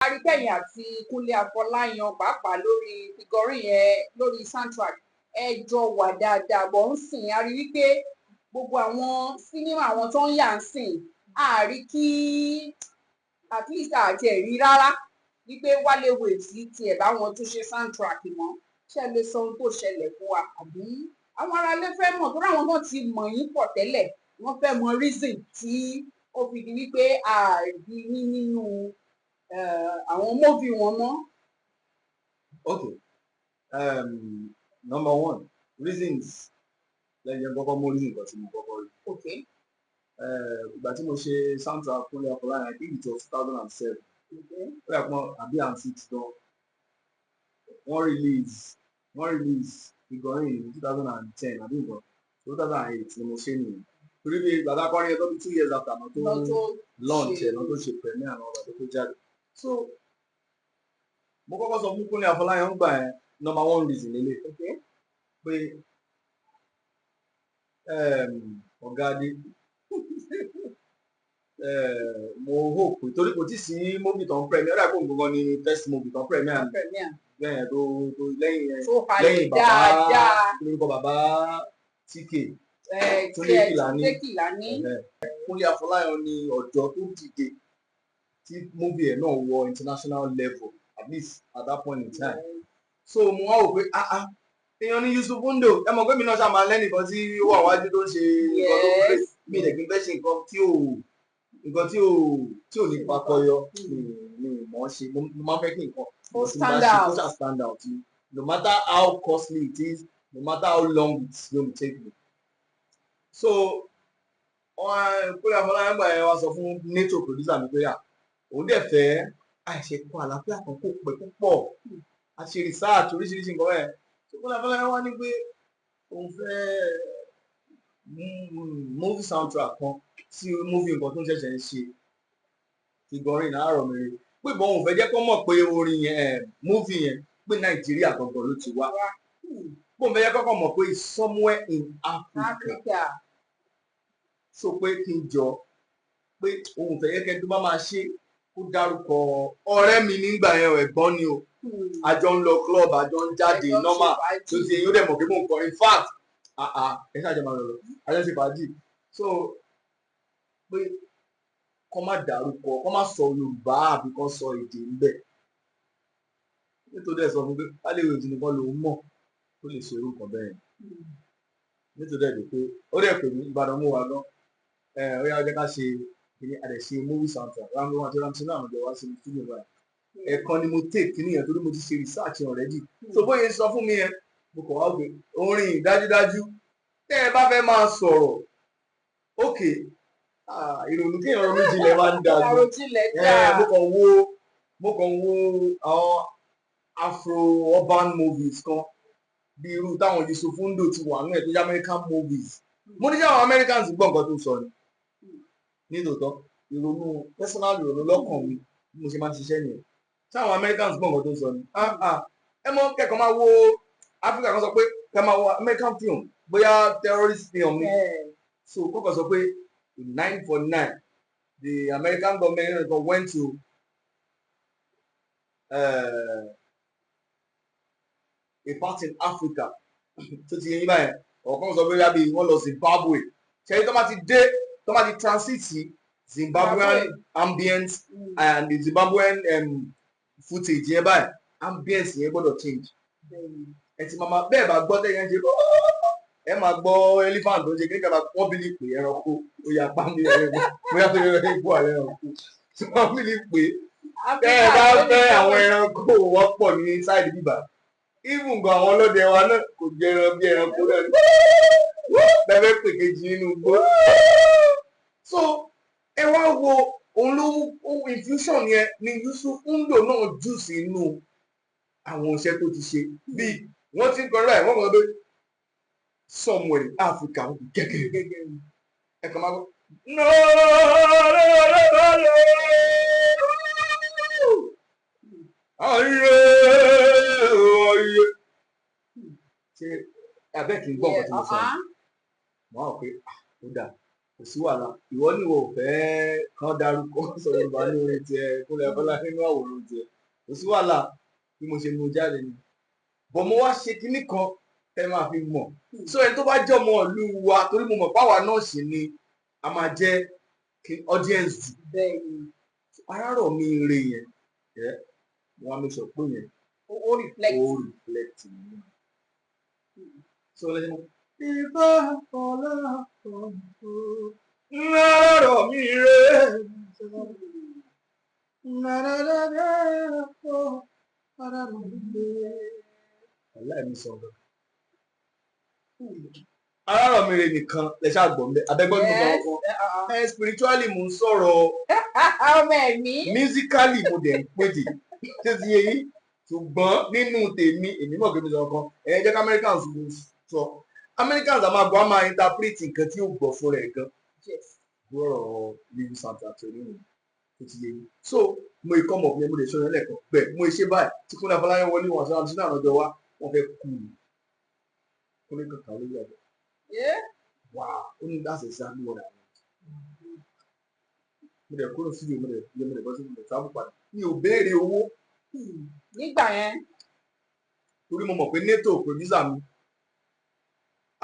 arikẹyìn àti Kunle Afolayan pàápàá lórí Figurine yẹn lórí soundtrack ẹ jọ wà dáadáa bọ̀ ń sìn a rí wípé gbogbo àwọn sinimá àwọn tó ń yà ń sìn a rí kí at least àti ẹ̀rí rárá wípé Wale Waves tiẹ̀ báwọn tó ṣe soundtrack mọ́ ṣe lè sọ ohun tó ṣẹlẹ̀ fún wa àbí àwọn aráalé fẹ́ mọ̀ tó ráwọn náà ti mọ̀ yín pọ̀ tẹ́lẹ̀ wọ́n fẹ́ mọ̀ reason tí ó fi di wípé ààrí yín nínú àwọn movie wọn mọ́. Okay. Number one, reasons lẹ́yìn kọ́kọ́ mú reason kan tí mo kọ́kọ́ rí. Okay. Ìgbà tí mo ṣe soundtrack Kunle Afolayan, I think it was 2007. Okay. Ó yà pọ̀ àbí and 6 gan. Wọ́n release Figurine in 2010 àbí nǹkan 2008 ni mo ṣe nìyẹn. Torí bí gbàdá kọrin yẹn tó bí 2 years after náà tó launch ẹ̀ náà tó ṣe premiere àwọn ọ̀rọ̀ tó jáde. So mo kọ́kọ́ sọ fún Kunle Afolayan gbà ẹ́ number one reason lélẹ̀. Okay. Pé ọ̀gá adé mo hope torí kò tí sí movie tó ń premiere ọ̀dà kò ń gbọ́n ní first movie tó ń premiere lẹ́yìn tó lẹ́yìn bàbá lórúkọ bàbá TK Kunle Afolayan Kunle Afolayan ní ọ̀dọ́ tó dìde tí movie ẹ̀ náà wọ international level at least at that point in time. So mo wá wò pé èèyàn ní Yusuf Ndo ẹ mọ̀ pé mi náà ṣàmà lẹ́nìkan tí ó wà wájú tó ń ṣe nǹkan tó pé mi ì dẹ̀gbìn fẹ́ ṣe nǹkan tí ò ní pakọyọ mi mọ̀ ṣe mo máa ń fẹ́ kí nǹkan ó stand out no matter how costly it is no matter how long it's going to take me. So Kunle Afolayan gbà yẹn wá sọ fún nature producer mi pé òun dẹ̀ fẹ́ àìṣekọ àlàáfíà kan kó pẹ́ púpọ̀ a ṣe research oríṣiríṣi nǹkan bẹ́ẹ̀. Kunle Afolayan wá ní pé òun fẹ́ movie soundtrack kan sí movie nǹkan tó ń ṣẹ̀ṣẹ̀ ń ṣe Figurine àárọ̀ mi rí pé bọ́n òun fẹ́ jẹ́ kó mọ̀ pé orin yẹn movie yẹn pé Nàìjíríà gangan ló ti wá bọ́n fẹ́ jẹ́ kó mọ̀ pé it's somewhere in Africa. So pé kí n jọ pé òun fẹ́ yẹ kẹ́ tó bá máa ṣe kó dárúkọ ọ̀rẹ́ mi nígbà yẹn ẹ̀gbọ́n ni o àjọ ń lọ club àjọ ń jáde normal tó ti èyí ó dẹ̀ mọ̀ pé mò ń kọrin in fact ẹ ṣáàjọ máa lọ àjọ ṣe fàájì. So pé kọ́ má dárúkọ kọ́ má sọ Yorùbá àbí kọ́ sọ èdè ńbẹ̀ nítorí ẹ̀ sọ fún pé Wale Waves nìkan lòún mọ̀ tó lè ṣe irú nǹkan bẹ́ẹ̀ nítorí ẹ̀ pé ó dẹ̀ pè mí Ìbàdàn mú wa gan ó yá ọjọ́ ká ṣe ní àdẹ̀ṣe movie soundtrack ráńgbé wọn àti ráńṣẹ́ náà àmọ̀jọ wá sí studio báyìí ẹ̀kan ni mo take kíní yẹn torí mo ti ṣe research already. So bóyá sọ fún mi yẹn mo kàn wá pé orin dájúdájú tẹ́ ẹ bá fẹ́ máa sọ̀rọ̀ okay ìrònú kéèyàn ronú jinlẹ̀ máa ń dájú mo kàn wo àwọn afro urban movies kan bí irú táwọn Yusuf Ndo ti wà nínú ẹ̀ tó jẹ́ American movies mo ní sáwọn Americans gbọ́ nǹkan tó sọ ni nítòótọ́ ìrònú personal ìrònú lọ́kàn mi bí mo ṣe máa ń ṣiṣẹ́ nìyẹn sáwọn Americans gbọ́ nǹkan tó sọ ni ẹ mọ̀ kẹ́kọ̀ọ́ máa wo Africa kan sọ pé kẹ́ máa wo American film bóyá terrorist film ni so kọ́kọ́ sọ pé in 1949 the American government went to a part in Africa tó ti yẹn báyẹn ọ̀kan sọ pé yàbí wọ́n lọ Zimbabwe ṣẹ́yìn tó bá ti dé tó bá ti transit sí Zimbabwean ambience and the Zimbabwean footage yẹn báyìí ambience yẹn gbọ́dọ̀ change ẹ ti máa bẹ́ẹ̀ bá gbọ́ tẹ́yẹ ń ṣe ẹ máa gbọ́ elephant tó ń ṣe kékeré bá wọ́n bí ní pé ẹranko ó yà pa mí ẹranko bóyá tó yẹ kó àlẹ́ ẹranko tí wọ́n bí ní pé bẹ́ẹ̀ bá fẹ́ àwọn ẹranko wọ́pọ̀ ní sáìdì bíbá even gan àwọn ọlọ́dẹ wa náà kò jẹ ẹran bí ẹranko náà ní bẹ́ẹ̀ pè kejì nínú igbó. So ẹ wá wo òun ló infusion yẹn ni Yusuf Ndo náà jù sínú àwọn iṣẹ́ tó ti ṣe bíi wọ́n ti ń kọrin báyìí wọ́n kàn pé somewhere in Africa wọ́n ti gẹ́gẹ́ ẹ kàn máa gbọ́ ayé ṣe abẹ́ kì í gbọ́ nǹkan tí mo sọ wọ́n á pé ó dà kò sí wàhálà ìwọ ni wò fẹ́ kán darúkọ sọ Yorùbá ní orin tiẹ̀ Kunle Afolayan nínú àwòrán tiẹ̀ kò sí wàhálà bí mo ṣe mú jáde ni bọ̀ mo wá ṣe kinní kan tẹ́ máa fi mọ̀ so ẹni tó bá jẹ́ ọmọ ìlú wa torí mo mọ̀ páwa náà ṣì ni a máa jẹ́ audience jù arárọ̀ mi rè yẹn wọn á mi sọ pé yẹn ó reflect mi so lẹ́yìn ìbá ọ̀pọ̀lọpọ̀ arárọ̀ mi rè aláìní sọ̀rọ̀ arárọ̀ mi rè nìkan lẹ ṣáà gbọ́ mbẹ́ abẹ́gbọ́n tó bá wọn spiritually mo ń sọ̀rọ̀ ọmọ ẹ̀mí musically mo dẹ̀ ń pèdè ṣé ti yẹ yín ṣùgbọ́n nínú tèmi èmi mọ̀ pé mi sọ kan ẹ̀yẹ jẹ́ kí Americans ló sọ Americans àmọ́ àgbọ̀ á máa interpret nǹkan tí ó gbọ́ fún rẹ̀ gan gbọ́rọ̀ living santa torí mi tó ti yẹ yín so mo ìkọ́ mọ̀ pé mo lè ṣọyọ lẹ́ẹ̀kan bẹ́ẹ̀ mo ṣe báyìí tí Kunle Afolayan wọlé wọn sọ́nà sínú àlọ́jọ́ wa wọ́n fẹ́ kú mi Kunle kankan lórí ọ̀dọ̀ wow ó ní that's exactly what I want mo dẹ̀ kúrò síbi mo dẹ̀ bọ́ sí mo dẹ̀ travel padà mi ò béèrè owó nígbà yẹn torí mo mọ̀ pé NATO producer mi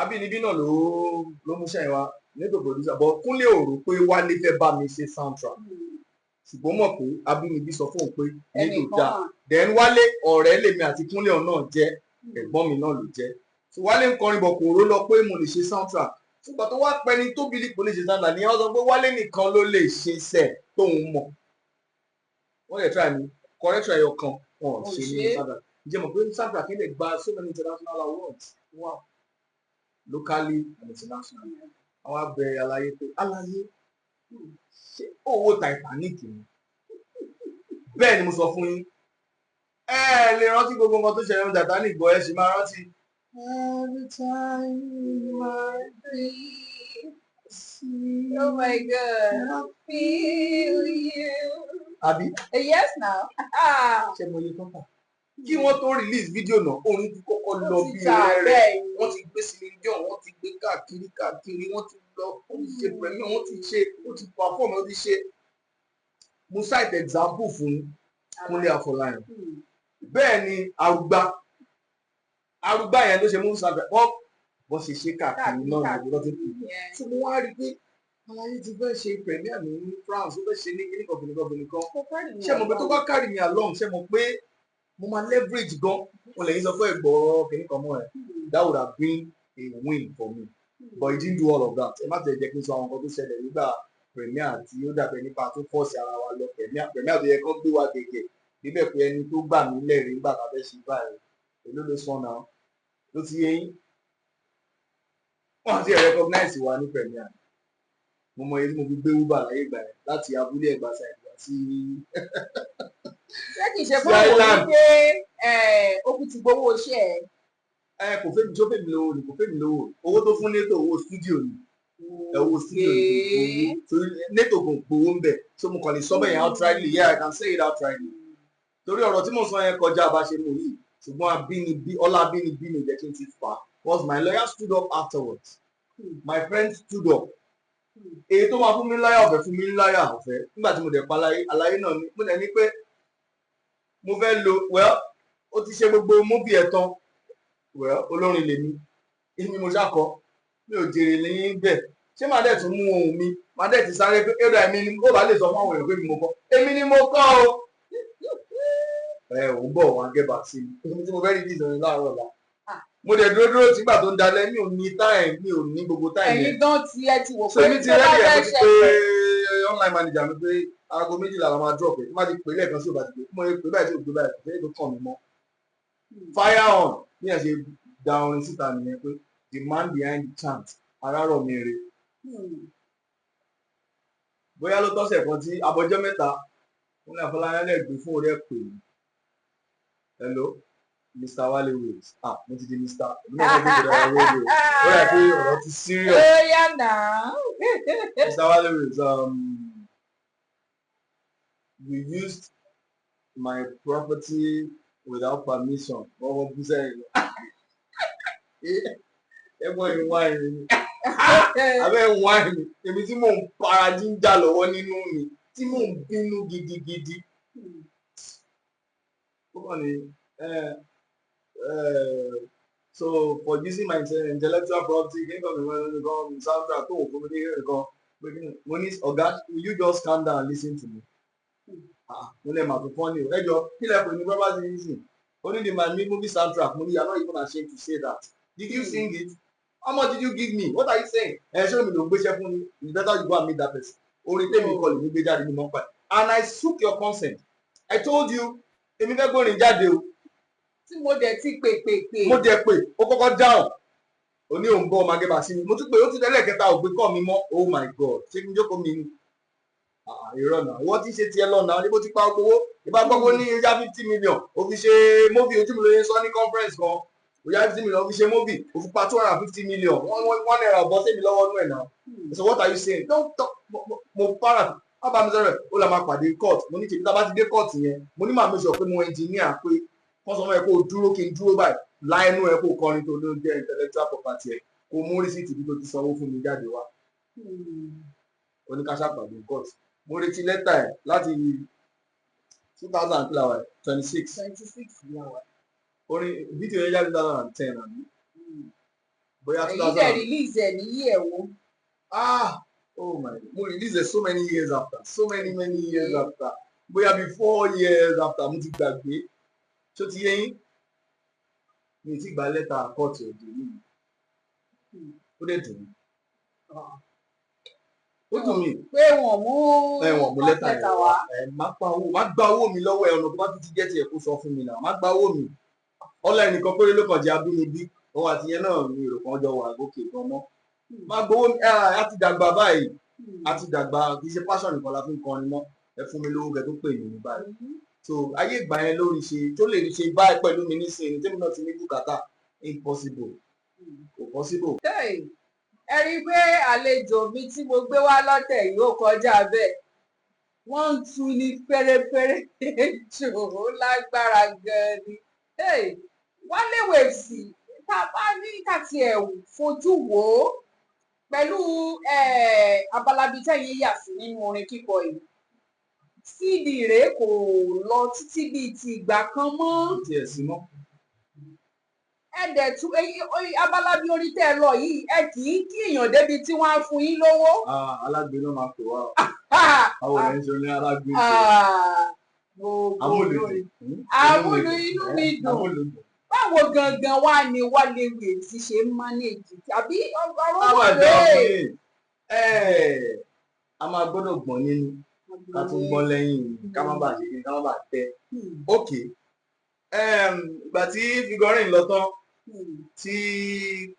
Abínibí náà ló mú sẹ́yìn wa NATO producer but Kunle ò rò pé Wale fẹ́ bá mi ṣe soundtrack ṣùgbọ́n mọ̀ pé Abínibí sọ fún òun pé NATO dá then Wale ọ̀rẹ́ lèmi àti Kunle náà jẹ́ ẹ̀gbọ́n mi náà ló jẹ́ so Wale ń kọrin bọ̀ kò ró lọ pé mo lè ṣe soundtrack ṣùgbọ́n tó wá pẹni tó bìlì kò lè ṣe soundtrack ni wọ́n sọ pé Wale nìkan ló lè ṣe sẹ̀ tóun mọ̀ wọ́n lè try mi correction ẹyọ kan wọn ò ṣe ní soundtrack ǹjẹ́ mọ̀ pé soundtrack yẹn lè gba so many international awards wow locally and internationally àwọn abẹ́rẹ́ àlàyé pé àlàyé ṣé owó Titanic ni bẹ́ẹ̀ ni mo sọ fún yín ẹ lè rántí gbogbo nǹkan tó ṣẹlẹ̀ ní Titanic bọ̀ ẹ sì máa rántí. Every time my dream see oh my God I feel you àbí. yes now ṣé mo yẹ tọ́ta kí wọ́n tó release fídíò náà orin ti kọ́kọ́ lọ bí rẹ̀ wọ́n ti gbé sílíńdíọ̀n wọ́n ti gbé káàkiri wọ́n ti lọ wọ́n ti ṣe premier wọ́n ti ṣe wọ́n ti perform wọ́n ti ṣe mo cite example fún Kunle Afolayan bẹ́ẹ̀ ni arúgbá yẹn ló ṣe mú sábẹ́ bọ́ ṣe ṣe káàkiri náà ní ọdún tó kù tí mo wá rí pé Àlàyé ti fẹ́ ṣe premier mi ní France ó fẹ́ ṣe ní kíníkan ṣé mo pé tó bá carry me along ṣé mo pé mo máa leverage gan mo lè sọ fún ẹ̀gbọ́n kíníkan mọ́ ẹ̀ that would have been a win for me but he didn't do all of that ẹ má tẹ̀ jẹ́ kí n sọ àwọn nǹkan tó ṣẹlẹ̀ nígbà premier tí ó dàbẹ̀ nípa tó fọ́ọ̀sì ara wa lọ premier tó yẹ kó gbé wa gègé níbẹ̀ pé ẹni tó gbà mí lẹ́rìí nígbà tá a fẹ́ ṣe báyìí èló ló sọ náà ló ti yé yín wọ́n ti recognize wa ní premier mo mọ èyí tí mo fi gbé uber láyé ìgbà yẹn láti abúlé ẹ̀gbá ṣàìgbà sí ṣé kìí ṣe fún àwọn wípé okùn ti gbowó iṣẹ́ ẹ̀. kò fẹ́mi tó fẹ́mi lówó ni kò fẹ́mi lówó owó tó fún NATO owó studio ni owó studio ni torí NATO kò gbowó ń bẹ̀ so mo kàn lè sọ bẹ́ẹ̀ yẹn outrightly yeah I can say it outrightly torí ọ̀rọ̀ tí mo sọ yẹn kọjá àbáṣe mo yìí ṣùgbọ́n ọlá abínibí ni jẹ́ kí n ti fà á was my lawyer stood up afterwards my friend stood up èyí tó máa fún mi láyà ọ̀fẹ́ fún mi láyà ọ̀fẹ́ nígbà tí mo dẹ̀ pa àlàyé náà ni mo dẹ̀ ní pé mo fẹ́ lo ó ti ṣe gbogbo móbì ẹ̀ tán olórin lèmi èmi mo ṣàkọ mi ò jèrè lẹ́yìn bẹ́ẹ̀ ṣé màá dẹ̀ tún mú ohun mi màá dẹ̀ ti sáré pé èrò ẹ̀mí ni ó bá lè sọ fún àwọn èèyàn pé mi mo kọ́ èmi ni mo kọ́ o òun bọ̀ wá gẹ́bà sí mi tí mo fẹ́ rí bí ìsọ̀rọ̀ láàárọ̀ ọ̀la mo dẹ̀ dúró tìgbà tó ń dalẹ̀ mi ò ní táìm mi ò ní gbogbo táìm yẹn ẹ̀yin gan ti ẹ ti wò so mi ti rẹ́dí ẹ̀ mo ti pé online manager mi pé aago méjìlá la máa drop ẹ̀ má ti pè lẹ́ẹ̀kan sí òbá ti pè mo pè báyìí tí ò gbé báyìí kò fẹ́ tó kàn mí mọ́ fire on bí ẹ̀ ṣe da orin síta nìyẹn pé the man behind the chant arárọ̀ mi rè bóyá ló tọ́sẹ̀ kan tí abọ́jọ́ mẹ́ta Kunle Afolayan lè gbé fún orí ẹ̀ pè mí hello Mr. Wale Waves mo ti di Mr. ó yẹ pé ọ̀rọ̀ ti serious. ó yá náà. Mr. Wale Waves you used my property without permission wọ́n bú sẹ́yìn lọ. ẹ̀gbọ́n yìí wá ìrìn abẹ́ wáìnì èmi tí mò ń para jíjà lọ́wọ́ nínú mi tí mò ń bínú gidigidi. So for using my intellectual property kí n kàn nìkan soundtrack tó wò fún mi ní nǹkan mo ní ọ̀gá will you just calm down and listen to me. Mo lè máa tó fọ́ ni o ẹjọ́ kí lè pè ní brothers in reason only the man make movie soundtrack mo ní you are not even ashamed to say that. Did you sing it? How much did you give me? What are you saying? Ṣé mi ló ń gbéṣẹ́ fún mi? It's better you go and meet that person. Orin tèmi kọlù mi gbé jáde ní mọ́pá. And I took your consent. I told you èmi fẹ́ gbórin jáde o. Tí mo dẹ̀ ti pè. Mo dẹ̀ pé ó kọ́kọ́ dáhùn. O ní òun bọ́ ọmọ agẹ́bà sí mi. Mo tún pé ó tún tẹ́lẹ̀ kẹta ògbé kọ́ mi mọ́. Oh my God! Ṣé kí n jókòó mi ni? Irọ́ náà. Wọ́n ti ṣe tiẹ̀ lọ́nà ní bó ti pa owó. Ìbá gbọ́gbó ní yá 50 million. O fi ṣe móvì ojú mi lóye sọ ní conference kan. O yá 50 million o fi ṣe móvì. O fi pa 250 million. Wọ́n náírà bọ́ sí mi lọ́wọ́ nú ẹ̀ náà. So what are you saying? Don't talk. Mo para. Wọ́n bá mi sọ̀rọ̀ ó la máa pàdé court. Mo ní tèmi tá a bá ti dé court yẹn. Mo ní màá mi sọ pé mo engineer pé wọ́n sọ fún ẹ kó o dúró kí n dúró báyìí. Láìnú ẹ kó o kọrin tó ló jẹ́ intellectual property ẹ. Kó o mú rìsíìtì bí tó ti sanwó fún mi jáde wá. Oníkàṣà pàdé court. Mo retí lẹ́tà ẹ̀ láti 2026 orin fídíò yẹn jáde 2010 àbí bóyá 2000. Èyí dẹ̀ release ẹ̀ níyí ẹ̀ wo. Oh my God mo release it so many years after bóyá bí 4 years after mo ti gbàgbé tó ti yé yín mi ti gba lẹ́tà kóòtù òde yìí ó dẹ̀ dùn mí. Ó dùn mí. Pé wọ́n mú lẹ́tà wá. Má gba owó mi lọ́wọ́ ẹ̀ ọ̀nà tó bá ti jẹ́ tiẹ̀ kó sọ fún mi náà má gba owó mi. Ọlá ẹnìkan péré ló kàn jẹ́ abínibí òun àti yẹn náà mi rò kàn jọ wà gòkè gan mọ́. Má gbowó mi a ti dàgbà báyìí a ti dàgbà kì í ṣe passion nìkan la fi ń kọrin mọ́ ẹ fún mi lówó kẹ tó pè mí ní báyìí. So ayé ìgbà yẹn lórí ṣe tó lè ṣe báyìí pẹ̀lú mi nísìnyí tèmi náà ti ní bùkátà impossible kò possible. Ẹ rí i pé àlejò mi tí mo gbé wá lọ́tẹ̀ yìí ó kọjá bẹ́ẹ̀ wọ́n ń tu ní pérépéré jò ó lágbára gan-an ni. Wálé Wèsì tá a bá ní kàtí ẹ̀ fojú wò ó pẹ̀lú abalabi tẹ́yìn yà sí nínú orin kíkọ yìí CD rèé kò lọ títí bíi ti ìgbà kan mọ́. Ti ẹ̀ sí mọ́. Ẹ̀dẹ̀ tún abalabi orí tẹ́ ẹ lọ yìí ẹ kì í kí èèyàn débi tí wọ́n á fún yín lówó. Alágbe náà máa pè wá o. Àwọn ọ̀rẹ́ ń ṣe ní alágbe. Àmúlò inú mi dùn. Báwo gangan wá ni Wálé Wèsì ṣe ń mánéèjì àbí ọ̀rọ̀ rẹ̀? A máa gbọ́dọ̀ gbọ́n nínú ká tún gbọ́n lẹ́yìn ká má bàa ṣe kí ká má bàa tẹ́. Ok ìgbà tí Figurine lọ tán tí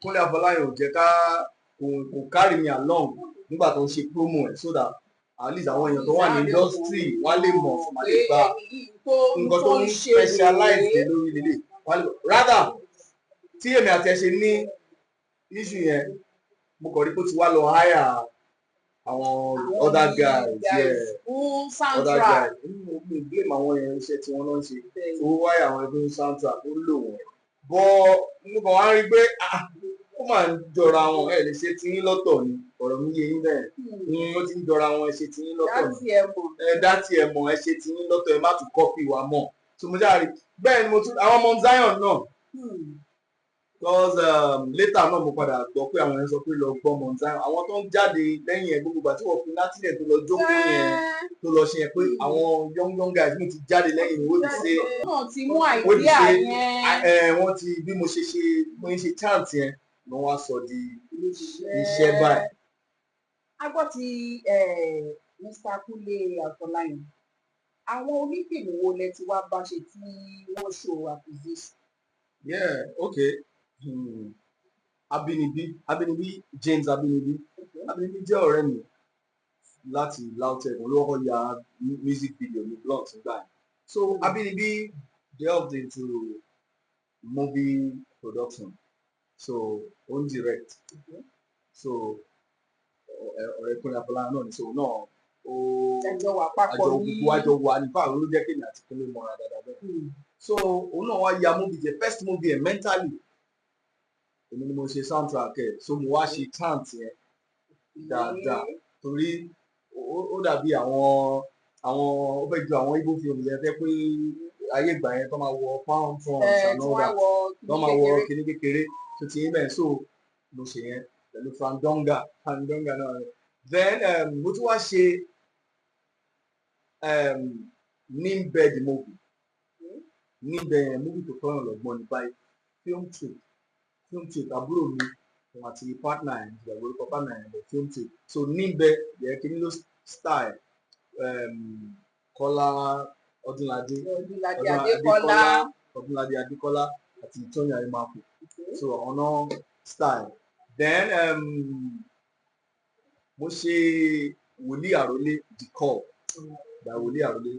Kunle Afolayan ò jẹ́ kò carry me along nígbà tó ń ṣe promo ẹ̀ so that at least àwọn èèyàn tó wà ní industry wọ́n lè mọ̀ fún àlè gba nǹkan tó ń specialize lórí lélẹ̀ rather tí èmi àti ẹ ṣe ní issue yẹn mo kàn rí pé ó ti wá lọ hire àwọn other guys other guys mo blame àwọn yẹn iṣẹ́ tí wọ́n náà ń ṣe owó wáyà àwọn ẹgbẹ́ soundtrack ó lò wọ́n bọ́ mo kàn wá rí pé ó máa ń jọra wọn ẹ lè ṣe tiyín lọ́tọ̀ ni ọ̀rọ̀ mi yé yín bẹ́ẹ̀ ó ti ń jọra wọn ẹ ṣe tiyín lọ́tọ̀ ni dátì ẹ mọ̀ ẹ ṣe tiyín lọ́tọ̀ ẹ má tún kọ́pì wa mọ̀ tó mo jáde bẹ́ẹ̀ ni mo tún àwọn ọmọ Zion náà because later náà mo padà gbọ́ pé àwọn yẹn sọ pé lọ gbọ́ Mount Zion àwọn tó ń jáde lẹ́yìn ẹ̀ gbogbo ìgbà tí wọ́n fi látìlẹ̀ tó lọ jókòó yẹn tó lọ ṣe yẹn pé àwọn young guys mi ti jáde lẹ́yìn mi wọ́n ti ṣe wọ́n ti mú àìdíà yẹn wọ́n ti bí mo ṣe chant yẹn ni wọ́n wá sọ di iṣẹ́ báyìí. A gbọ́ ti Mr. Kunle Afolayan àwọn onífìmù wo lẹ ti wá bá ṣe tí wọ́n show appreciation. Yeah, okay. Abínibí James Abínibí jẹ́ ọ̀rẹ́ mi láti LAUTECH olówó ya music video ní blog nígbà yẹn so Abínibí delved into movie production so on direct so ọ̀rẹ́ Kunle Afolayan náà ni so náà àjọ wà papọ̀ ní àjọ wà nípa àwọn olójẹ́ kéèmì àti Kunle mọ́ra dáadáa bẹ́ẹ̀ so òun náà wá ya movie the first movie ẹ̀ mentally èmi ni mo ṣe soundtrack ẹ̀ so mo wá ṣe chant yẹn dáadáa torí ó dàbí àwọn ó fẹ́ ju àwọn Igbo film yẹn fẹ́ pé ayé ìgbà yẹn tó máa wọ pound front and all that tó máa wọ kíní kékeré tó ti yín bẹ́ẹ̀ so mo ṣe yẹn pẹ̀lú Fandonga náà then mo tún wá ṣe Nimbed movie tó fẹ́ràn lọ́gbọ́n ní báyìí film trip àbúrò mi àti partner ẹ̀ ìgbàgbọ́ orúkọ partner ẹ̀ film trip so Nimbed yẹ kí ni ló style Kọ́lá Ọdúnládé Adékọ́lá àti Tóyìn Àrèmákò so ọ̀nà style then mo ṣe wòlíì àròlé the call gba wòlíì àròlé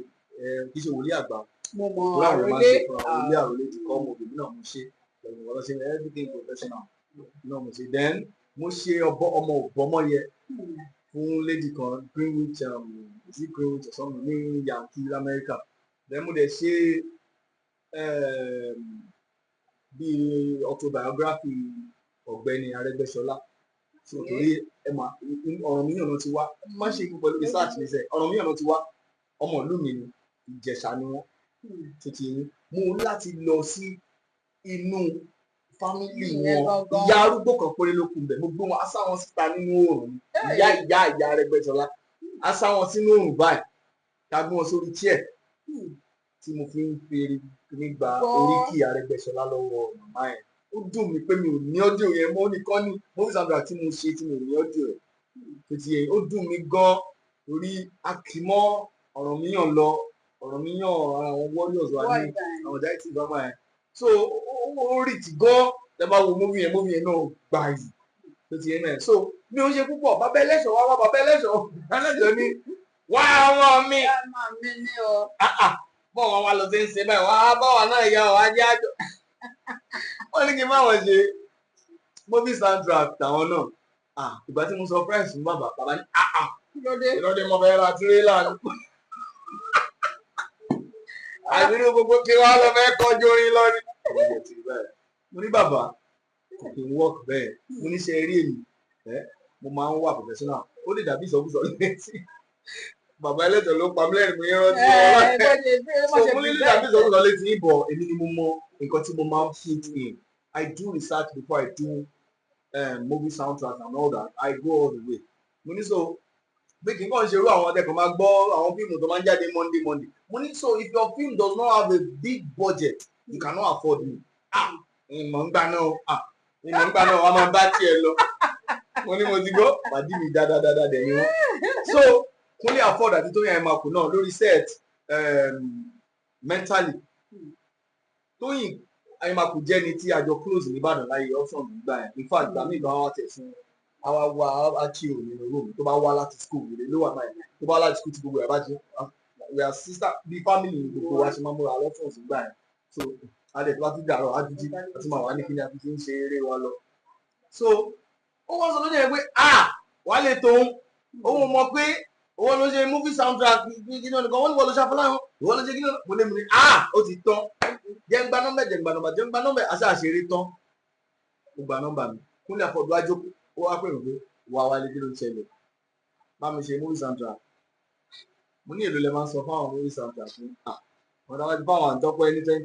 kì í ṣe wòlíì àgbà mo mọ àròlé wòlíì àròlé the call mo bèbí náà mo ṣe pẹ̀lú ọ̀rọ̀ ṣe everything professional náà mo ṣe then mo ṣe ọmọ òbọ́mọyẹ fún lady kan Greenwich or something ní Yankee America then mo dẹ̀ ṣe bíi autobiography ọ̀gbẹ́ni Arẹ́gbẹ́ṣọlá so torí ẹ mà ọ̀rọ̀ mi yànnà ti wá má ṣe ikú pẹ̀lú research ní sẹ́ ọ̀rọ̀ mi yànnà ti wá ọmọ ìlú mi ni Ìjẹ̀ṣà ni wọ́n tó ti yín mú láti lọ sí inú fámìlì wọn ìyá arúgbó kan péré ló kù bẹ̀ mo gbé wọn asá wọn síta nínú oòrùn ìyá Arẹ́gbẹ́ṣọlá asá wọn sínú oòrùn báyìí ká gbé wọn sórí chair tí mo fi ń fèrè nígbà oríkì Arẹ́gbẹ́ṣọlá lọ́wọ́ màmá ẹ̀ ó dùn mí pé mi ò ní ọ́díò yẹn mo nìkan ní movie soundtrack tí mo ṣe tí mi ò ní ọ́díò ẹ̀ tó ti yẹ ó dùn mí gan torí akímọ́ ọ̀rọ̀ míyàn lọ ọ̀rọ̀ míyàn ara àwọn warriors wà ní àwọn ọ̀dà ìtì bàbá ẹ̀ so ó rì tí gan ẹ bá wo movie yẹn náà gbà yìí tó ti yẹ náà so mi ò ṣe púpọ̀ bàbá ẹlẹ́ṣọ̀ wá bàbá ẹlẹ́ṣọ̀ ní wá ọmọ mi bọ́ọ̀ wá lọ sí ń ṣe báyìí wá báwa náà yá ọ ajé àjọ wọ́n ní kí n bá wọn ṣe movie soundtrack tàwọn náà ìgbà tí mo sọ price fún bàbá ní ìlọ́dẹ mo fẹ́ ra tirẹ́là ni àbínú gbogbo kí wọ́n lọ fẹ́ kọjú orin lọ́rí mo ní bàbá kò kí n work bẹ́ẹ̀ mo ní ṣe eré èmi mo máa ń wà professional ó lè dàbí ìsọkúsọ létí bàbá ẹlẹ́tọ̀ ló pa mílẹ̀ mi rántí so mo ní lè dàbí ìsọkúsọ létí ìbọ̀ èmi ni mo mọ nǹkan tí mo máa ń fit in I do research before I do movie soundtrack and all that I go all the way mo ní so pé kí n kàn ṣe irú àwọn ọdẹ kan máa gbọ́ àwọn fíìmù tó máa ń jáde Monday mo ní so if your film does not have a big budget you cannot afford me ìmọ̀ ń gbà náà wọ́n máa bá tiẹ̀ lọ mo ní mo ti gbọ́ pàdé mi dáadáa dẹ̀ ni wọ́n so Kunle afford àti Tóyìn Àrèmákò náà lórí set mentally Tóyìn Àrèmákò jẹ́ ni tí àjọ close ní Ìbàdàn láyé option nígbà yẹn in fact gbàmí ìgbà wa tẹ̀ fún àwa wá achieve nínú room tó bá wá láti school ìrè ló wà náà tó bá wá láti school tí gbogbo ẹ̀ bá jẹ́ we are sister bí family gbogbo wa ṣe máa múra options nígbà yẹn so adé tó bá ti dàrọ adújí àti máa wà ní kíni àti ti ń ṣe eré wa lọ so ó wọ́n sọ lójú ẹ̀ pé Wale tóun òun mọ̀ pé owó ló ṣe movie soundtrack kí náà nìkan wọ́n ní wọ́n ló ṣe Afọláyan ìwọ́n ló ṣe kí náà mo lè mú ni ó ti tán jẹ́ ń gba nọ́mbà àṣà àṣeré tán ó gba nọ́mbà mi Kunle Afolayan àjòkó ó wá pè mí pé wà Wale kí ló ń ṣẹlẹ̀ bá mi ṣe movie soundtrack mo ní èlò lè máa ń sọ fáwọn movie soundtrack fún wọn dáwájú fáwọn àǹtọ́pọ̀ ẹni 10,000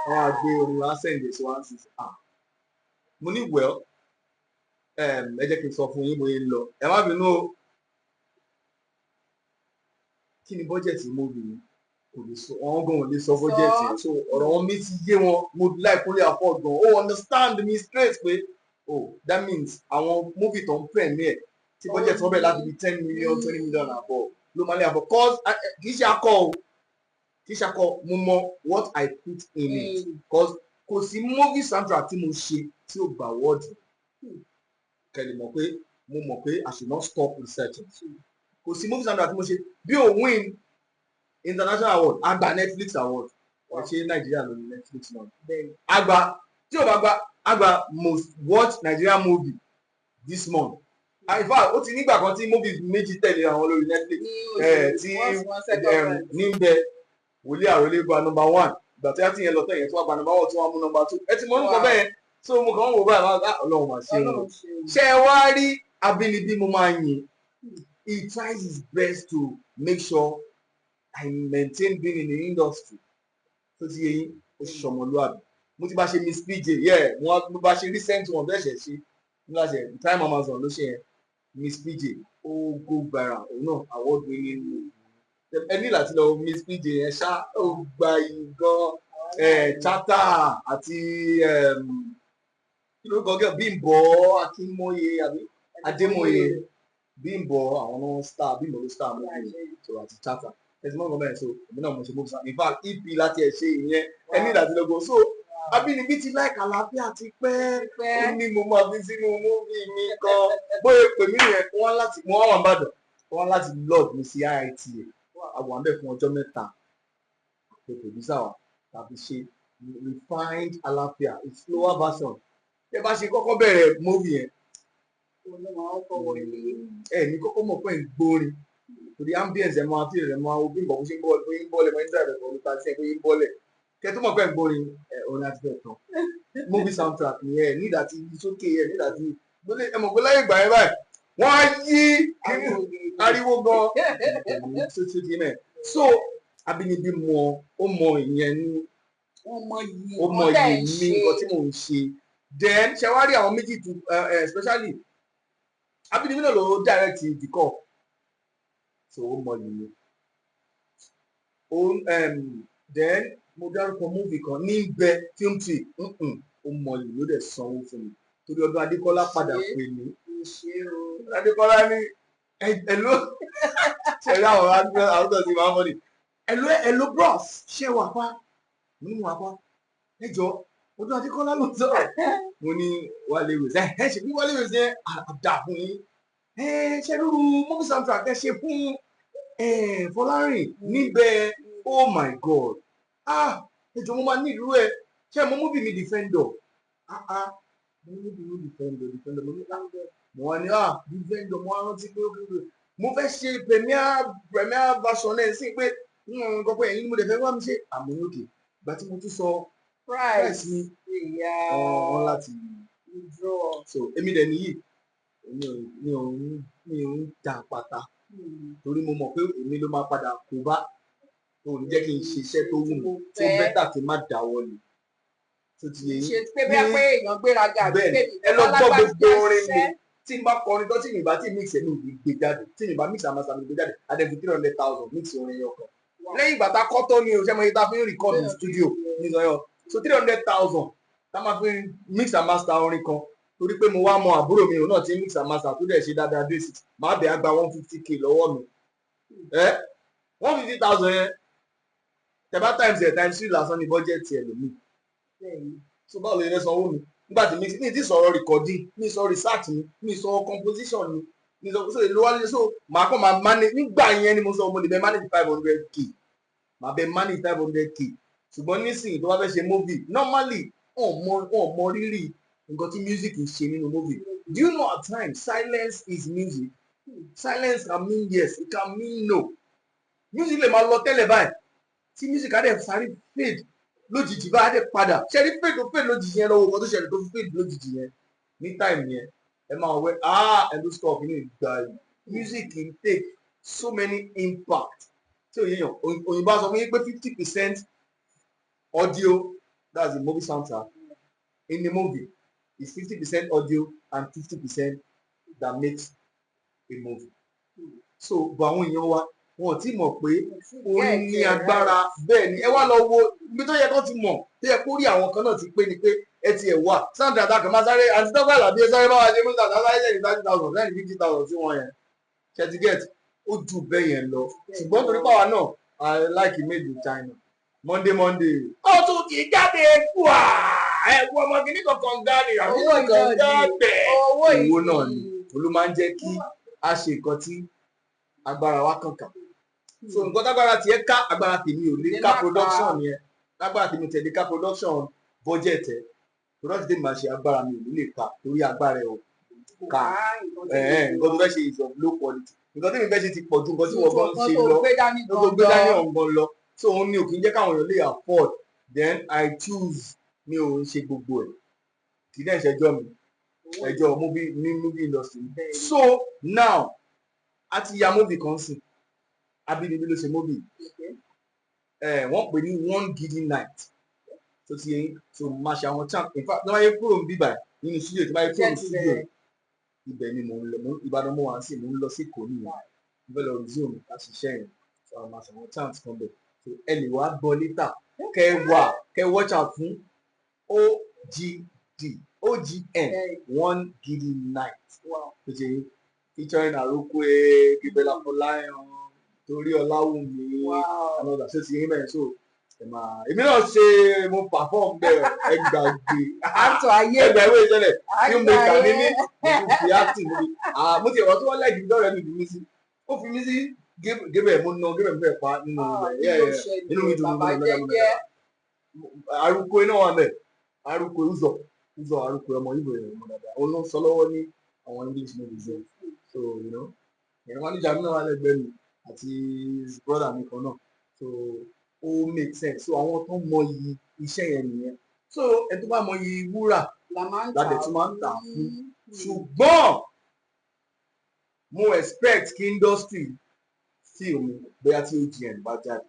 àwọn àgbẹ̀ orin wa sẹ́ǹdẹ̀ sí 160 mo ní well ẹ jẹ́ kí n sọ fún yín bóyá ń lọ ẹ má bínú o kí ni bọ́jẹ̀tì movie yìí kò lè sọ wọn gan ò lè sọ bọ́jẹ̀tì so ọ̀rọ̀ wọn mi ti yé wọn mo like Kunle Afolayan gan ó understand me straight pé that means àwọn movie tó ń premiere tí bọ́jẹ̀tì wọn bẹ̀ láti bí 10 million 20 million àbọ̀ ló máa lè àbọ̀ cause kì í ṣe akọ mo mọ what I put in it cause kò sí movie soundtrack tí mo ṣe tí ó gbà wọ́ọ̀dù kẹ́lẹ̀ mọ̀ pé I should not stop researching kò sí movie soundtrack tí mo ṣe bí o win international award àgbà Netflix award wọ́n ṣe Nàìjíríà lórí Netflix náà àgbà tí o bá gba àgbà most watched Nigerian movie this month in fact ó ti nígbà kan tí movies méjì tẹ̀lé àwọn lórí Netflix tí Nimbed wòlíì àròlé gba number 1 ìgbà tí a ti yẹn lọ tẹ̀yẹ̀ tí wọ́n gba number 1 tí wọ́n mú number 2 ẹ ti mọ orúkọ bẹ́ẹ̀ so mo kàn ń wò báyìí máa Ọlọ́run máa ṣe wọn ṣe ẹ wá rí Abínibí mo máa yìn he tries his best to make sure I maintain being in the industry tó ti yẹ yín ó ṣọmọlúwàbí mo ti bá ṣe Miss PJ mo bá ṣe recent one bẹ́ẹ̀ ṣẹ̀ ṣe nígbà ṣe Time Amazon ló ṣe yẹn Miss PJ ó go viral òun náà award winning ẹ ní láti lọ Miss PJ yẹn ṣá ó gba yìí gan chata àti kí ló gọ́gẹ́ Bímbọ́ Akínmóye àbí Adémóye Bímbọ́ àwọn náà star Bímbọ́ ló star mọ́ so àti chata ẹ̀sìn mọ́ ọ̀gọ́ mẹ́rin so èmi náà mo ṣe mọ́bí sáà in fact EP láti ẹ̀ ṣe ìyẹn ẹ ní láti lọ go so Abínibí ti láìka àlàáfíà ti pẹ́ ó ní mo máa fi sínú múvì mi kan bóyá pè mí yẹn wọ́n láti mo wá wà nìbàdàn wọ́n láti lord mi sí IITA àwọn àbẹ̀ fún ọjọ́ mẹ́ta àti producer wa tàbí ṣe refined àlàáfíà it's slower version ẹ bá ṣe kọ́kọ́ bẹ̀rẹ̀ múvì yẹn ẹ ní kọ́kọ́ mọ̀ pé ń gbórin torí ambience ẹ̀ máa fi rẹ̀ máa obì bọ̀ bó ṣe ń bọ́ọ̀lẹ̀ mọ́ nígbà rẹ̀ pọ̀ nípa tí ẹ pé ń bọ́ọ̀lẹ̀ kẹ tó mọ̀ pé ń gbórin orin àti bẹ́ẹ̀ tán movie soundtrack nìyẹn nígbà tí sókè yẹn nígbà tí ẹ mọ̀ pé láyé ìgbà yẹn báyìí wọ́n á yí ariwo gan sókè náà so Abínibí ó mọ ìyẹn ní ó mọ ìyẹn ní nǹkan tí mò ń ṣe then ṣe wá rí àwọn méjì tó especially Abínibí náà ló direct the call so ó mọ ìyẹn then mo dárúkọ múvì kan ní bẹ film tree ó mọ ìlú ló dẹ̀ sanwó fún mi torí ọdún Adékọ́lá padà pè mí Adékọ́lá ní ẹ̀ló ṣẹ̀rí àwọn tó ti máa ń fọ́nì ẹ̀ló bros ṣé wà pa mo ní wà pa ẹjọ́ ọdún Adékọ́lá ló sọ̀rọ̀ mo ní Wale wèsì ẹ ṣe bí Wale wèsì yẹn àdá fún yín ṣe lóru movie soundtrack ẹ ṣe fún Fọlárìn níbẹ̀ oh my god ẹjọ mo máa ní ìlú ẹ ṣé mo múbi mi Defender mo múbi mi Defender mo ní mo wá ní Defender mo wá rántí pé mo fẹ́ ṣe premier version ẹ̀ sí pé nǹkan pé ẹ̀yin ni mo dẹ̀ fẹ́ wá mi ṣe àmọ́ òkè ìgbà tí mo tún sọ price mi wọ́n láti so èmi dẹ̀ nìyí mi ò ń ta pátá torí mo mọ̀ pé èmi ló máa padà kó bá tó ní jẹ́ kí n ṣiṣẹ́ tó wù mí tó bẹ́tà kí n má dáwọ́ ni tó ti yẹ yín ṣe pé bí a pé èèyàn gbéraga bẹ́ẹ̀ ẹ lọ gbọ́ gbogbo orin mi tí n bá kọrin tó tí mi bá tí mix ẹ̀ ní òbí gbé jáde tí mi bá mix àmàṣà mi gbé jáde adẹ́fi 300,000 mix orin yẹn ọkàn lẹ́yìn ìgbà tá a kọ́ tó ní o ṣe mo yẹ tá a fi ń record ní studio ní sọyọ so 300,000 tá a máa fi mix àmàṣà orin kan torí pé mo wá mọ àbúrò mi òun náà ti mix àmàṣà tó dẹ̀ ṣe dáadáa dé sí máa bẹ̀ á gba 150k lọ́wọ́ mi 150,000 yẹn tẹ̀bá times ẹ̀ times 3 lásán ní bọ́jẹ̀tì ẹ̀ lómi so báwo lè yẹn sanwó mi nígbà tí mi ti sọ̀rọ̀ recording mi sọ research mi sọ composition mi sọ so èlò wálé so màá kàn máa manage nígbà yẹn ni mo sọ mo lè bẹ manage 500k màá bẹ manage 500k ṣùgbọ́n nísìnyí tó bá fẹ́ ṣe movie normally wọn mọ rírì nǹkan tí music ń ṣe nínú movie do you know at times silence is music silence can mean yes it can mean no music lè máa lọ tẹ́lẹ̀ báyìí tí music á dẹ̀ sáré fade lójijì bá á dẹ̀ padà ṣẹ́rí fade tó fade lójijì yẹn lọ́wọ́ nǹkan tó ṣẹlẹ̀ tó fi fade lójijì yẹn ní time yẹn ẹ máa wẹ ẹlú stop ní ìgbà yìí music can take so many impact tí òyìnbó òyìnbó sọ fún yín pé 50% audio that's the movie soundtrack in the movie is 50% audio and 50% that makes a movie so bọ̀ àwọn èèyàn wa wọn ò tí mọ̀ pé orin ní agbára bẹ́ẹ̀ ni ẹ wá lọ wo ibi tó yẹ kó ti mọ̀ tó yẹ kó rí àwọn kan náà ti pé ni pé ẹ ti ẹ̀ wà sáńdà àtàkùn máa sáré àti tọ́gbà àlàbí ẹ sáré bá wa ṣe mú ìtàkùn sáré lẹ́yìn 30,000 lẹ́yìn 50,000 sí wọn yẹn ṣẹtigẹ́t ó ju bẹ́ẹ̀ yẹn lọ ṣùgbọ́n torí pàwọn náà I like made in China Monday ó tún ti jáde wà ẹ̀kú ọmọ kìíní kankan gáàrí àbí kankan gáàbẹ̀ owó náà ni olú máa ń jẹ́ kí a ṣe nǹkan tí agbára wa kankan so nǹkan tágbára tiẹ̀ ká agbára tèmi ò lè ká production yẹn lágbára tèmi tẹ̀lé ká production budget ẹ̀ production tèmi máa ṣe agbára mi ò lè ká torí agbára ẹ̀ ò ká nǹkan tó fẹ́ ṣe is of low quality nǹkan tèmi fẹ́ ṣe ti pọ̀ ju nǹkan tí wọ́n gan ṣe lọ tó gbé dání ọ̀gbọ́n lọ so òun ni ò kì í jẹ́ káwọn èèyàn lè afford then I choose mi ò ń ṣe gbogbo ẹ̀ kì í dẹ̀ ṣẹjọ́ mi ẹjọ́ movie industry. So now a ti ya movie kan sí Abínibí ló ṣe movie wọ́n pè ní One Gidi Night tó ti yẹn so máa ṣe àwọn champ in fact tí wọ́n yẹ kúrò ń bíbà nínú studio tí wọ́n yẹ kúrò ní studio ibẹ̀ ni mò ń lọ Ìbàdàn mo wà sí mò ń lọ sí Èkó nìyẹn mo fẹ́ lọ resume láti ṣiṣẹ́ yẹn so àwọn máa ṣe àwọn champ kan bẹ̀ so ẹ lè wá gbọ́ later kẹ watch out fún OGN One Gidi Night tó ti yẹn featuring Aroko Kunle Afolayan torí Ọláwùmí àwọn ọ̀dà tó ti yẹn bẹ́ẹ̀ so èmi náà ṣe mo perform bẹ́ẹ̀ ẹgbàgbé ẹgbàgbé ìṣẹ̀lẹ̀ filmmaker ní ní ìfi acting ní mo ti ẹ̀rọ tí wọ́n lẹ́ẹ̀dì lọ́rẹ̀ mi fi sí ó fi mí sí gébẹ̀ mo ná gébẹ̀ mi fẹ́ pa nínú inú mi dùn mí Aroko iná wà bẹ́ẹ̀ Aroko Uzọ Aroko ọmọ Ìgbò yẹn ọmọ dáadáa ó ló ń sọ lọ́wọ́ ní àwọn English movies yẹn so ẹ̀rọ manager mi náà wà lẹ́gbẹ̀ẹ́ mi àti brother mi kan náà so ó make sense so àwọn tó mọyì iṣẹ́ yẹn nìyẹn so ẹ tó bá mọyì wúrà ládẹ̀ tó máa ń tà fún ṣùgbọ́n mo expect kí industry film bóyá tí OGN bá jáde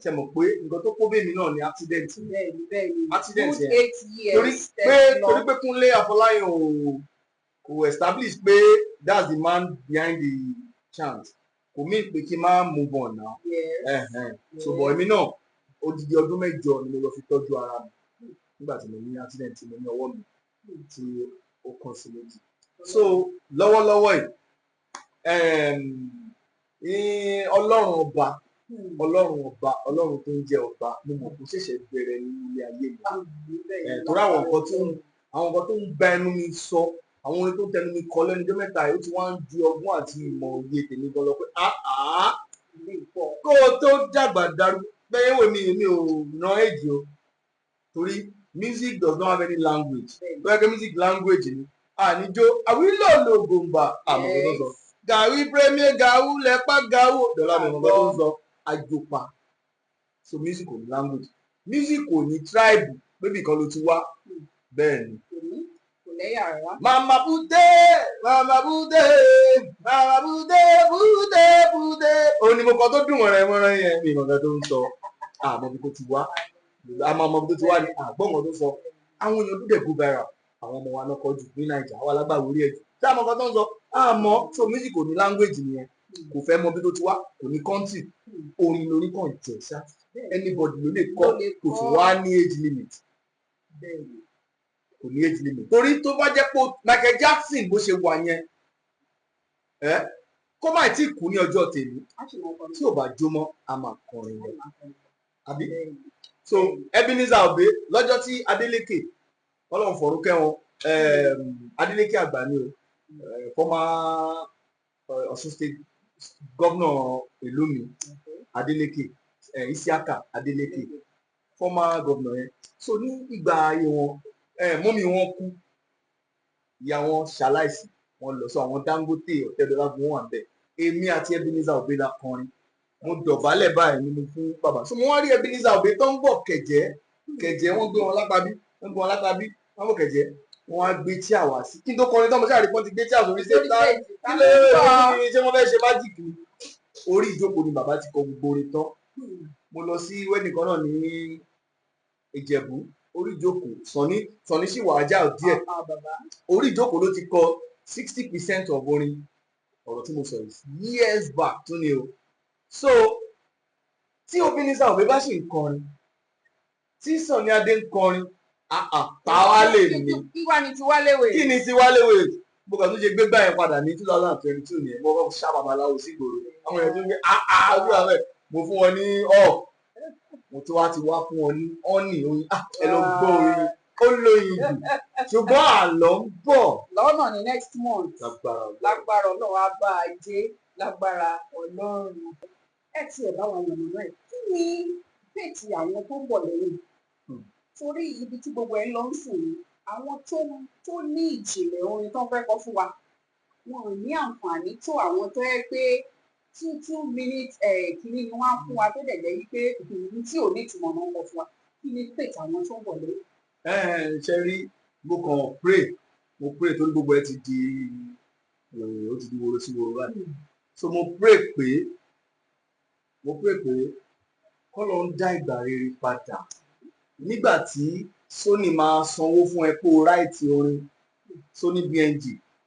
ṣe mọ̀ pé nǹkan tó kó bèmí náà ni accident yẹn torí pé Kunle Afolayan kò establish pé that's the man behind the chant kò mí pé kí n máa move on now so bọ̀ èmi náà odidi ọdún 8 ni mo lọ fi tọ́jú ara mi nígbà tí mo ní accident tí mo ní ọwọ́ mi tí ó kàn sí méjì so lọ́wọ́lọ́wọ́ yìí ọlọ́run ọba ọlọ́run tó ń jẹ́ ọba mo mọ̀ kó ṣẹ̀ṣẹ̀ bẹ̀rẹ̀ nínú ilé ayé mi torí àwọn nǹkan tó ń gba ẹnu mi sọ àwọn orin tó ń tẹnu mi kọ lẹ́nu ọjọ́ mẹ́ta yìí ó ti wá ń di ọgbọ́n àti ìmọ̀ òye tèmi gan lọ pé kó o tó dàgbà darú bẹ́ẹ̀ wò mí ò ná èjì o torí music does not have any language bẹ́ẹ̀ kí music language ni àníjó àwílò ló gbòǹgbà àmọ́ tó sọ gàwí premier gàwú lẹ́pà gàwú dọ́là mi mọ̀ tó ń sọ àjòpà so music kò ní language music kò ní tribe bébì kan ló ti wá bẹ́ẹ̀ ni. Mama bude, bude. Òun ni mo kọ tó dùn wọ̀rẹ́ yẹn mi ìmọ̀gá tó ń sọ. Àmọ́ bí kò ti wá. Àmọ́ ọmọ tó ti wá ní àgbọ̀ngàn tó sọ. Àwọn èèyàn dúdẹ̀ go viral. Àwọn ọmọ wa náà kọjú ní Nàìjíríà. Àwọn alágbàwọ̀ orí ẹ̀jẹ̀. Ṣé àmọ́ kan tó ń sọ? Àmọ́ so music kò ní language nìyẹn. Kò fẹ́ mọ bí tó ti wá. Kò ní country. Orin lórí kan jẹ̀ ṣá. Anybody ló lè kọ́. Kò sì wá ní age limit. Kò ní age limit torí tó bá jẹ́ pé Michael Jackson bó ṣe wà yẹn kó má tí kú ní ọjọ́ tèmi tí ò bá jó mọ́ a máa kọrin rẹ̀ àbí so Ebenezer Obey lọ́jọ́ tí Adeleke Ọlọ́run fọ̀rúkẹ́ wọn Adeleke àgbà ni o former Ọ̀ṣun state governor ìlú mi Adeleke Isiaka Adeleke former governor yẹn so ní ìgbà ayé wọn mọ́mí wọn kú ìyá wọn ṣaláìsí wọn lọ sọ àwọn Dangote Ọ̀tẹ́dọ́lá wọn wà bẹ́ẹ̀ èmi àti Ebenezer Obey la kọrin mo dọ̀bálẹ̀ báyìí ni mo fún bàbá so mo wá rí Ebenezer Obey tó ń bọ̀ kẹ̀jẹ́ wọ́n gbé wọn lápábí wọ́n bọ̀ kẹ̀jẹ́ wọ́n á gbé tí àwà sí kí n tó kọrin tán mo ṣáà rí pọ́n ti gbé tí àwà sórí ṣé wọ́n fẹ́ ṣe májìkì ni orí ìjókòó ni bàbá ti kọ gbogbo orin tán mo lọ sí wedding kan náà ní Ìjẹ̀bú orí ìjókòó Sọ̀ní sì wà ájà díẹ̀ orí ìjókòó ló ti kọ 60% of orin ọ̀rọ̀ tí mo sọ yìí years back tún ni o so tí Ebenezer Obey bá sì ń kọrin tí Sunny Adé ń kọrin táwa lè ní kí ni ti Wale wè mo kàn tún ṣe gbé gbá yẹn padà ní 2022 nìyẹn mo kọ́ ṣá babaláwo sí ìgboro àwọn èèyàn tó ń gbé ojú àwẹ̀ mo fún wọn ní mo ti wá fún wọn ní ọ́nì oyin ẹ lọ gbọ́ orin ó lóyin jù ṣùgbọ́n àlọ́ ń bọ̀ lọ́nà ní next month lágbára Ọlọ́run á bá a jẹ́ lágbára Ọlọ́run ẹ ti ẹ̀ bá wọn yànnà náà kí ni péètì àwọn tó ń bọ̀ lẹ́yìn torí ibi tí gbogbo ẹ̀ lọ ń sìn àwọn tó ní ìjìnlẹ̀ orin tó ń fẹ́ kọ fún wa wọn ò ní àǹfààní tó àwọn tó yẹ pé 2 minutes kìíní ni wọ́n á fún wa tó dẹ̀ jẹ́ wípé tí ò ní ìtumọ̀ náà ń bọ̀ fún wa kí ni faith àwọn tó ń bọ̀ lórí. ṣe rí mo kàn pray torí gbogbo ẹ ti di ó ti di woro sí woro báyìí so mo pray pé kọ́ ló ń dá ìgbà rere padà nígbà tí Sony máa sanwó fún ẹ pé o ráìtì orin Sony BNG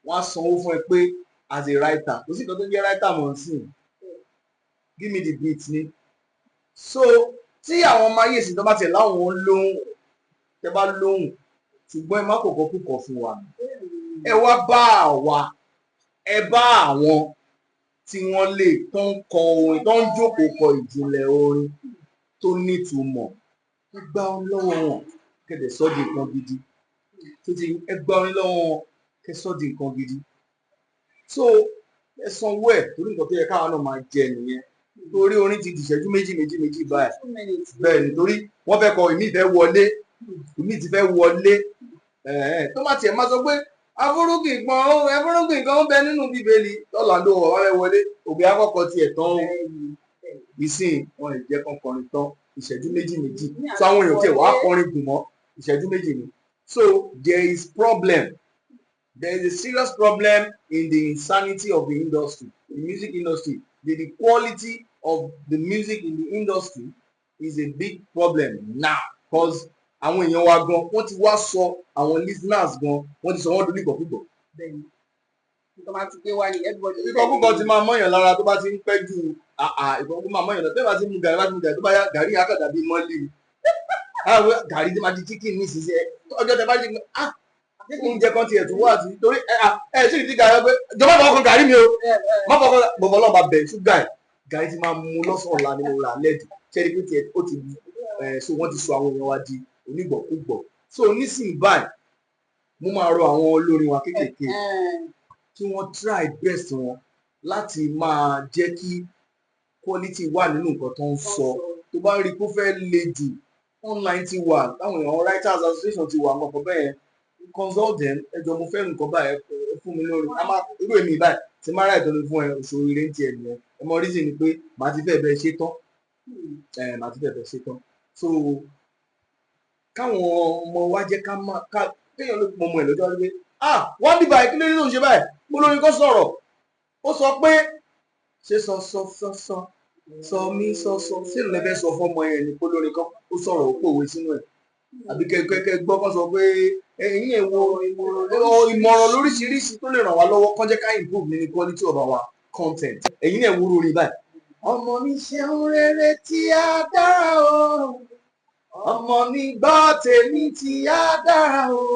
wọ́n á sanwó fún ẹ pé as a writer kò sí nǹkan tó ń jẹ́ writer mọ̀ sí give me the beat ni so tí àwọn ọmọ ayé ìsìn tó bá tẹ̀ láwọn lóhùn tẹ bá lóhùn ṣùgbọ́n ẹ má kọ̀kọ́ kúkọ̀ fún wa ẹ wá bá àwa ẹ bá àwọn tí wọ́n lè tó ń kọ orin tó ń jókòó kọ ìjìnlẹ̀ orin tó nítumọ̀ ẹ gbà wọn lọ́wọ́ wọn kẹ̀dẹ̀ sọ́ di nǹkan gidi tó ti ẹ gbà wọn lọ́wọ́ wọn kẹ̀ sọ́ di nǹkan gidi so ẹ sanwó ẹ̀ torí nǹkan tó yẹ káwọn náà máa jẹ nìyẹn torí orin ti di ìṣẹ́jú méjì báyìí bẹ́ẹ̀ ni torí wọ́n fẹ́ kọ ìmí ìfẹ́ wọlé ìmí ti fẹ́ wọlé tó má tiẹ̀ máa sọ pé afúrúgbìn kan ń bẹ nínú bíbélì lọ́làndó ọ̀wá fẹ́ wọlé òbí akọ́kọ́ tiẹ̀ tán o ìsìn wọn lè jẹ́ kán kọrin tán ìṣẹ́jú méjì so àwọn èèyàn tiẹ̀ wá kọrin gùn mọ́ ìṣẹ́jú méjì ni so there is a serious problem in the insanity of the industry the music industry the quality of the music in the industry is a big problem now because àwọn èèyàn wa gan wọ́n ti wá sọ àwọn listeners gan wọ́n ti sọ wọ́n dorí ìgbọ̀kúgbọ̀. ìgbọ̀kúgbọ̀ ti máa mọ̀yàn lára tó bá ti ń pẹ́ jù ìgbọ̀kúgbọ̀ máa mọ̀yàn lára tó bá ti ń mu gàrí tó bá yá gàrí akàdà bíi mọ́lì gàrí tí máa di chicken ní ìsinsẹ́ ọjọ́ tẹ bá di oúnjẹ kan tiẹ̀ tó wà sí torí sì ti gàrí pé jọba bọ̀ ọkàn gàrí mi o má bọ̀ ọkàn bọ̀bọ̀ ọlọ́ba bẹ̀ ṣúgà gàrí ti máa mu lọ́sàn-án ọ̀la ni mo rà lẹ́dì ṣẹ́ni pé tiẹ̀ ó ti so wọ́n ti sọ àwọn èèyàn wa di onígbọ̀kúgbọ̀ so nísìnyí báyìí mo máa rọ àwọn olórin wa kéékèèké kí wọ́n try best wọn láti máa jẹ́ kí quality wà nínú nǹkan tó ń sọ tó bá rí kó fẹ́ le jù online ti wà táwọn èèyàn writers association ti wà nǹkan bẹ́ẹ̀ consult them ẹjọ́ mo fẹ́ nǹkan báyìí fún mi lórí irú èmi báyìí tí má ra ìtọ́ni fún ẹ òṣòro eré ń tiẹ̀ nìyẹn ẹ mọ reason ni pé màá ti fẹ́ bẹ́ẹ̀ ṣe tán so káwọn ọmọ wa jẹ́ kéèyàn ló mọ ọmọ ẹ̀ lọ́jọ́ wípé wọ́n bí báyìí kí ló ní ló ń ṣe báyìí mo lórí kó sọ̀rọ̀ ó sọ pé ṣe sọ mí sọ sí ìlú lẹ́fẹ̀ẹ́ sọ fọ́mọ ẹ̀ ní kó lórí kan ó sọ̀rọ̀ ó pòwe sínú ẹ̀ àbí kẹ́kẹ́ gbọ́ kán sọ pé ẹ̀yin ìmọ̀ràn lóríṣiríṣi tó lè ràn wá lọ́wọ́ kán jẹ́ ká improve ní quality of our content ẹ̀yin náà wúrò rí báyìí. ọmọ mi ṣeun rere tí a dára o ọmọ mi gbọ́ tèmi tí a dára o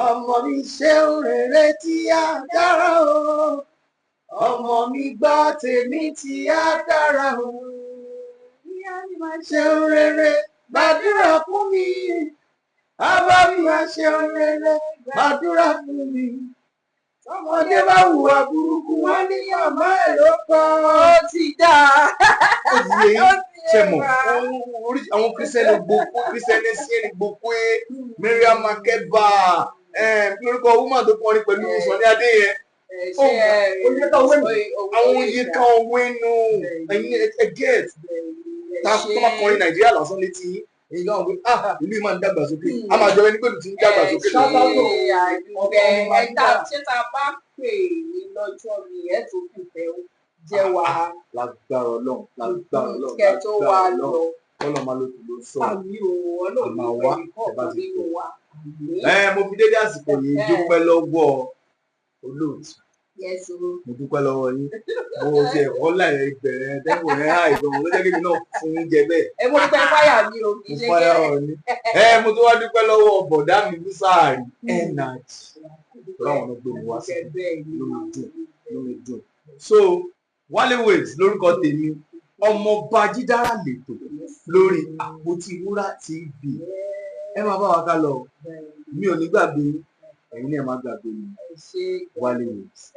ọmọ mi ṣeun rere tí a dára o ọmọ mi gbọ́ tèmi tí a dára o ìyá mi máa ṣeun rere gbàdúrà fún mi bàbá mi máa ṣeun rere gbàdúrà fún mi ọmọdé bá hùwà burúkú wọn ní ọmọ ẹ ló kọ ó ti dá ṣe mọ àwọn kristiẹni sí ẹni gbogbo Mariam Makeba lórúkọ woman tó kọrin pẹ̀lú Sunny Adé yẹn àwọn oyè kan òwe nù ẹgẹt tá a bá kọrin Nàìjíríà lásán létí èyí náà wí ìlú yìí máa ń dàgbà sókè a máa jọ ẹni pẹ̀lú tí ń dàgbà sókè ṣé tá a bá pè ní lọ́jọ́ mi ẹ̀ tó kù fẹ́ jẹ́ wa lágbára Ọlọ́run kẹ́ tó wá lọ Ọlọ́run máa ló ló sọ àmì Ọlọ́run máa wá nínú wa. mo fi dédé àsìkò yìí dúpẹ́ lọ́wọ́ olóòtú mo dúpẹ́ lọ́wọ́ yín mo ti ẹ̀kọ́ láì bẹ̀rẹ̀ dẹ́kun rẹ̀ àìsàn mo lọ́jọ́ kébì náà fún oúnjẹ bẹ́ẹ̀. mo dúpẹ́ fáyà mi o kì í ṣe kẹ́ mo tó wá dúpẹ́ lọ́wọ́ bọ̀dá mi Búsàárì energy láwọn ọ̀nà gbé mi wá sí lórí dùn so Wale Waves lórúkọ tèmi ọmọọba Jídára lètò lórí Apoti Wura TV ẹ máa bá wa ká lọ mi ò ní gbàgbé ẹ̀yin náà máa gbàgbé mi Wale Waves.